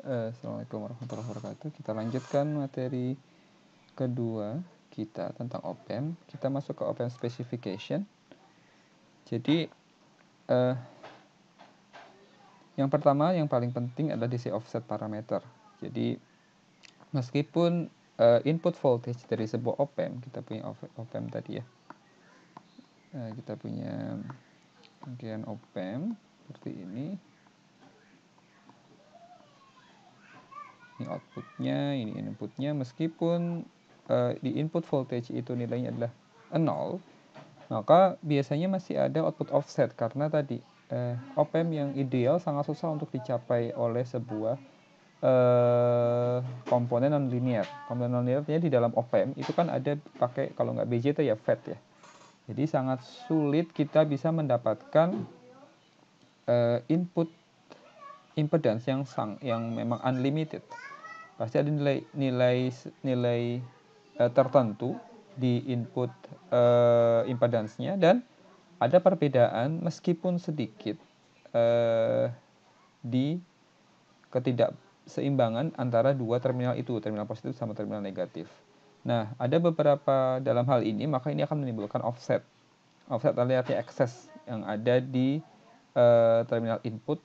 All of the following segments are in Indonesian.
Assalamualaikum warahmatullahi wabarakatuh. Kita lanjutkan materi kedua kita tentang op-amp. Kita masuk ke op-amp specification. Jadi yang pertama yang paling penting adalah DC offset parameter. Jadi meskipun input voltage dari sebuah op-amp, kita punya op-amp tadi ya. Kita punya rangkaian op-amp seperti ini. Ini outputnya, ini inputnya. Meskipun di input voltage itu nilainya adalah 0, maka biasanya masih ada output offset karena tadi op-amp yang ideal sangat susah untuk dicapai oleh sebuah komponen non-linear. Komponen non-linearnya di dalam op-amp itu kan ada pakai, kalau nggak BJT ya FET ya. Jadi sangat sulit kita bisa mendapatkan input impedance yang memang unlimited. Pasti ada nilai tertentu di input impedance-nya, dan ada perbedaan meskipun sedikit di ketidakseimbangan antara dua terminal itu, terminal positif sama terminal negatif. Nah, ada beberapa dalam hal ini, maka ini akan menimbulkan offset. Offset adalah arti ekses yang ada di terminal input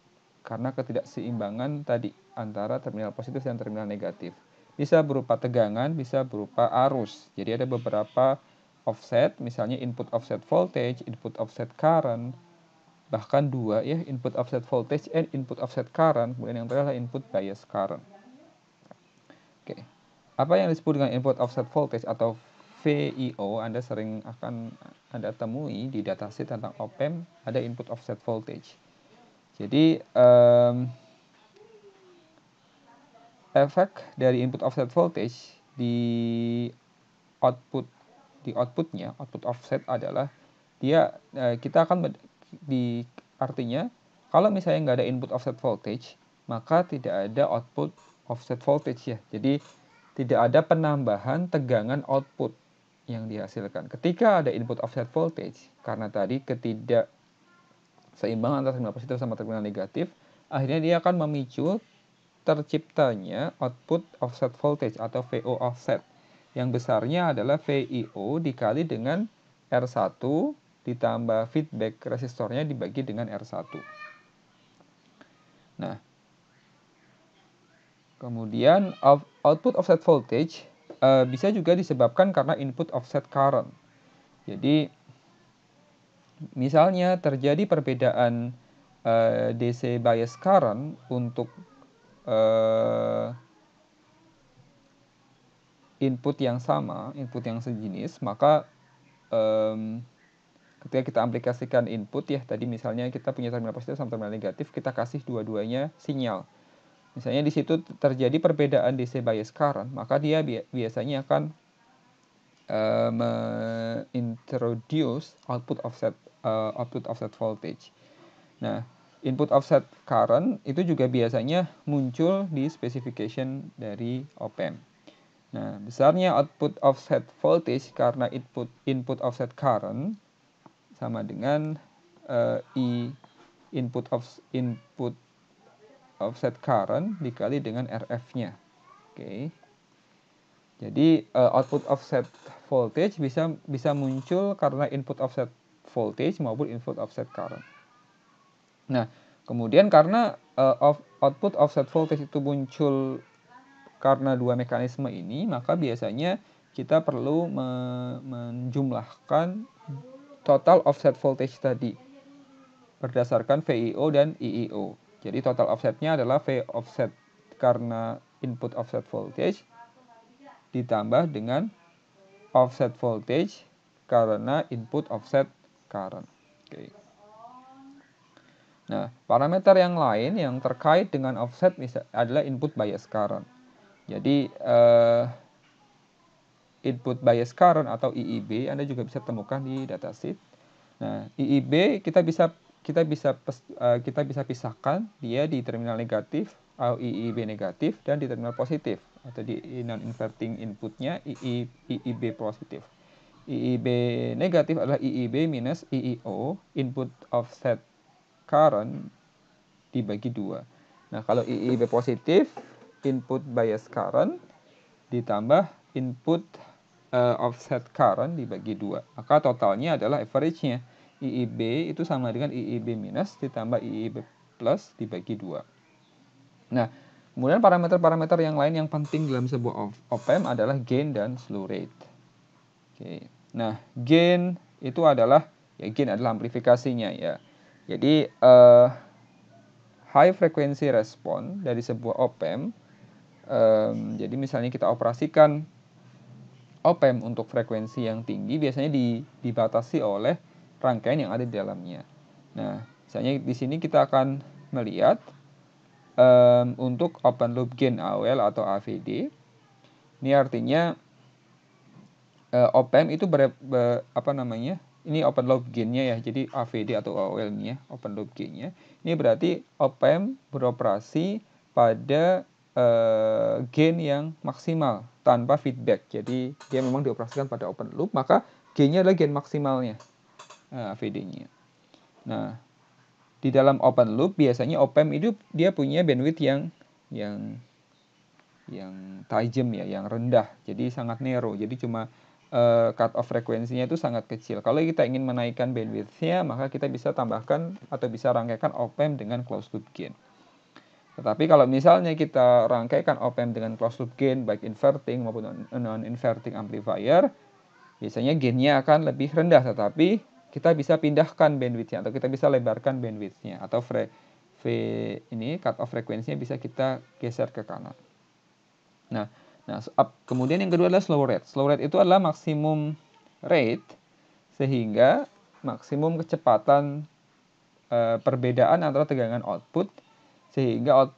karena ketidakseimbangan tadi antara terminal positif dan terminal negatif. Bisa berupa tegangan, bisa berupa arus. Jadi ada beberapa offset, misalnya input offset voltage, input offset current, bahkan dua ya, input offset voltage and input offset current, kemudian yang terakhir adalah input bias current. Oke. Apa yang disebut dengan input offset voltage atau VIO, Anda sering akan Anda temui di datasheet tentang op-amp, ada input offset voltage. Jadi efek dari input offset voltage di outputnya, output offset adalah dia kita akan artinya kalau misalnya nggak ada input offset voltage, maka tidak ada output offset voltage ya. Jadi tidak ada penambahan tegangan output yang dihasilkan. Ketika ada input offset voltage, karena tadi ketidakseimbangan antara terminal positif sama terminal negatif, akhirnya dia akan memicu terciptanya output offset voltage atau VO offset, yang besarnya adalah VIO dikali dengan R1 ditambah feedback resistornya dibagi dengan R1. Nah, kemudian output offset voltage bisa juga disebabkan karena input offset current. Jadi misalnya terjadi perbedaan DC bias current untuk input yang sama, input yang sejenis, maka ketika kita aplikasikan input ya, tadi misalnya kita punya terminal positif sama terminal negatif, kita kasih dua-duanya sinyal. Misalnya di situ terjadi perbedaan DC bias current, maka dia biasanya akan introduce output offset voltage. Nah, input offset current itu juga biasanya muncul di specification dari op-amp. Nah, besarnya output offset voltage karena input offset current sama dengan input offset current dikali dengan RF-nya. Oke. Jadi output offset voltage bisa muncul karena input offset voltage maupun input offset current. Nah, kemudian karena output offset voltage itu muncul karena dua mekanisme ini, maka biasanya kita perlu menjumlahkan total offset voltage tadi berdasarkan VIO dan IIO. Jadi total offsetnya adalah V offset karena input offset voltage ditambah dengan offset voltage karena input offset current. Oke. Nah, parameter yang lain yang terkait dengan offset adalah input bias current. Jadi input bias current atau IIB Anda juga bisa temukan di datasheet. Nah, IIB kita bisa pisahkan dia di terminal negatif atau IIB negatif dan di terminal positif, atau di non-inverting inputnya IIB positif. IIB negatif adalah IIB minus IIO, input offset current dibagi 2. Nah, kalau IIB positif, input bias current ditambah input offset current dibagi 2. Maka totalnya adalah average-nya. IIB itu sama dengan IIB minus ditambah IIB plus dibagi 2. Nah, kemudian parameter-parameter yang lain yang penting dalam sebuah op-amp adalah gain dan slew rate. Oke. Nah, gain itu adalah, ya gain adalah amplifikasinya ya. Jadi, high frequency respon dari sebuah op-amp, jadi misalnya kita operasikan op-amp untuk frekuensi yang tinggi, biasanya dibatasi oleh rangkaian yang ada di dalamnya. Nah, misalnya di sini kita akan melihat untuk open loop gain AOL atau AVD. Ini artinya op-amp itu ini open loop gain-nya ya. Jadi AVD atau AOL ini ya, open loop gain-nya. Ini berarti op-amp beroperasi pada gain yang maksimal tanpa feedback. Jadi dia memang dioperasikan pada open loop, maka gain-nya adalah gain maksimalnya, AVD-nya. Nah, di dalam open loop biasanya op-amp itu dia punya bandwidth yang tajam ya, yang rendah. Jadi sangat narrow. Jadi cuma cut off frekuensinya itu sangat kecil. Kalau kita ingin menaikkan bandwidth-nya, maka kita bisa tambahkan atau bisa rangkaikan op-amp dengan closed loop gain. Tetapi kalau misalnya kita rangkaikan op-amp dengan closed loop gain, baik inverting maupun non-inverting amplifier, biasanya gain-nya akan lebih rendah, tetapi kita bisa pindahkan bandwidth-nya atau kita bisa lebarkan bandwidth-nya atau cut off frekuensinya bisa kita geser ke kanan. Nah, kemudian yang kedua adalah slow rate. Slow rate itu adalah maksimum rate sehingga maksimum kecepatan perbedaan antara tegangan output sehingga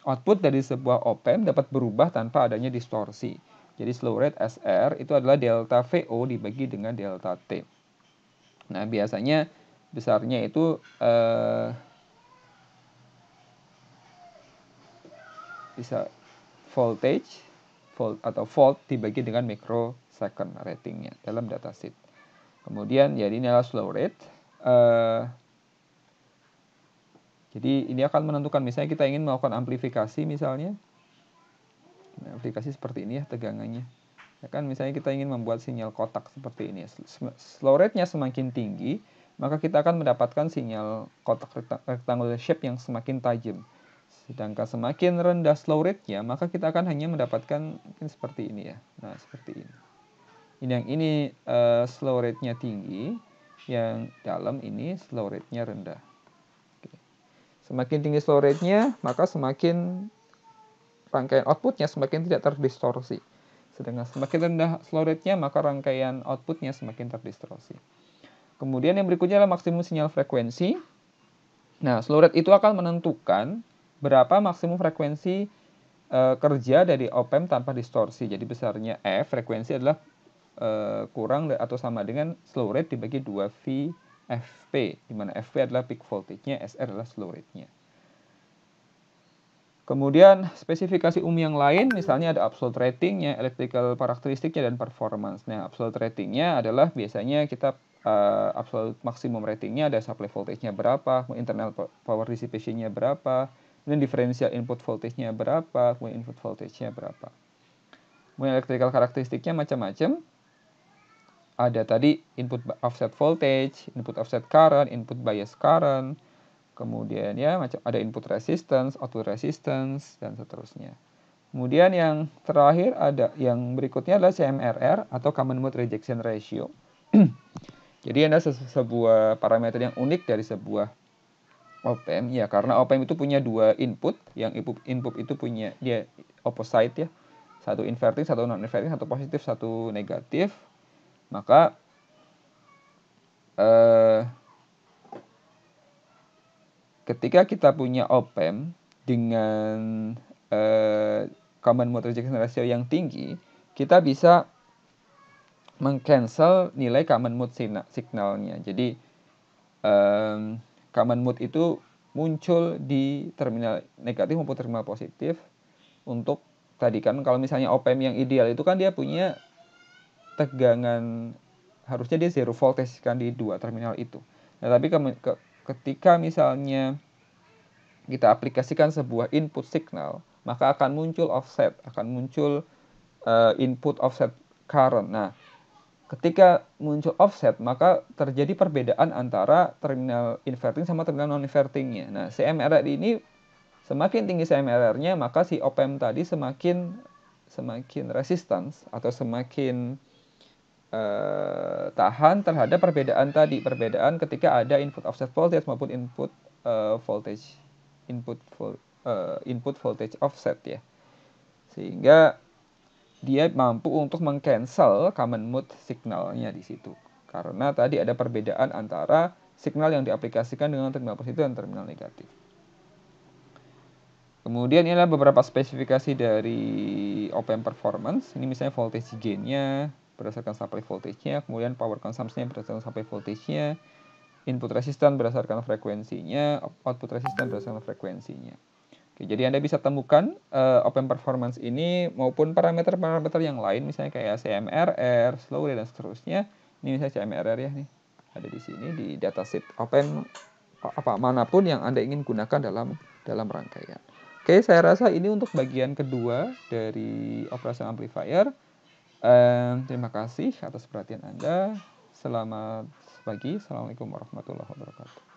output dari sebuah op-amp dapat berubah tanpa adanya distorsi. Jadi slow rate SR itu adalah delta VO dibagi dengan delta T. Nah, biasanya besarnya itu bisa voltage atau volt dibagi dengan microsecond ratingnya dalam datasheet. Kemudian jadi ini adalah slow rate. Jadi ini akan menentukan, misalnya kita ingin melakukan amplifikasi misalnya. Nah, aplikasi seperti ini ya tegangannya. Ya kan, misalnya kita ingin membuat sinyal kotak seperti ini. Slow rate-nya semakin tinggi, maka kita akan mendapatkan sinyal kotak rectangular shape yang semakin tajam. Sedangkan semakin rendah slow rate-nya, maka kita akan hanya mendapatkan mungkin seperti ini ya. Nah, seperti ini. Yang ini slow rate-nya tinggi, yang dalam ini slow rate-nya rendah. Oke. Semakin tinggi slow rate-nya, maka semakin rangkaian output-nya semakin tidak terdistorsi. Sedangkan semakin rendah slow rate-nya, maka rangkaian output-nya semakin terdistorsi. Kemudian yang berikutnya adalah maksimum sinyal frekuensi. Nah, slow rate itu akan menentukan berapa maksimum frekuensi kerja dari op-amp tanpa distorsi. Jadi besarnya F, frekuensi adalah kurang atau sama dengan slow rate dibagi 2V FP, di mana FP adalah peak voltage-nya, SR adalah slow rate-nya. Kemudian spesifikasi umum yang lain, misalnya ada absolute rating-nya, electrical karakteristiknya, dan performance. Nah, absolute rating-nya adalah biasanya kita absolute maksimum rating-nya ada supply voltage-nya berapa, internal power dissipation-nya berapa, kemudian differential input voltage-nya berapa, kemudian input voltage-nya berapa. Kemudian electrical karakteristiknya macam-macam. Ada tadi input offset voltage, input offset current, input bias current, kemudian ya ada input resistance, output resistance, dan seterusnya. Kemudian yang terakhir ada yang berikutnya adalah CMRR atau Common Mode Rejection Ratio. Jadi ada sebuah parameter yang unik dari sebuah op-amp ya, karena op-amp itu punya dua input, yang input itu punya dia opposite ya, satu inverting, satu non inverting, satu positif, satu negatif. Maka ketika kita punya op-amp dengan common mode rejection ratio yang tinggi, kita bisa meng-cancel nilai common mode signalnya. Jadi common mode itu muncul di terminal negatif maupun terminal positif. Untuk tadi kan kalau misalnya op-amp yang ideal itu kan dia punya tegangan, harusnya dia 0 voltage kan di dua terminal itu. Nah, tapi ketika misalnya kita aplikasikan sebuah input signal, maka akan muncul offset, akan muncul input offset current. Nah, ketika muncul offset, maka terjadi perbedaan antara terminal inverting sama terminal non-invertingnya. Nah, CMRR ini semakin tinggi CMRR-nya, maka si op-amp tadi semakin resistance atau semakin tahan terhadap perbedaan tadi, perbedaan ketika ada input offset voltage maupun input voltage input voltage offset ya, sehingga dia mampu untuk meng-cancel common mode signalnya di situ, karena tadi ada perbedaan antara signal yang diaplikasikan dengan terminal positif dan terminal negatif. Kemudian inilah beberapa spesifikasi dari op-amp performance. Ini misalnya voltage gain-nya berdasarkan supply voltage-nya, kemudian power consumption-nya berdasarkan supply voltage-nya, input resistance berdasarkan frekuensinya, output resistance berdasarkan frekuensinya. Oke, jadi Anda bisa temukan op-amp performance ini maupun parameter-parameter yang lain, misalnya kayak CMRR, slow rate, dan seterusnya. Ini misalnya CMRR ya, nih ada di sini di datasheet op-amp manapun yang Anda ingin gunakan dalam rangkaian. Oke, saya rasa ini untuk bagian kedua dari operasional amplifier. Terima kasih atas perhatian Anda. Selamat pagi. Assalamualaikum warahmatullahi wabarakatuh.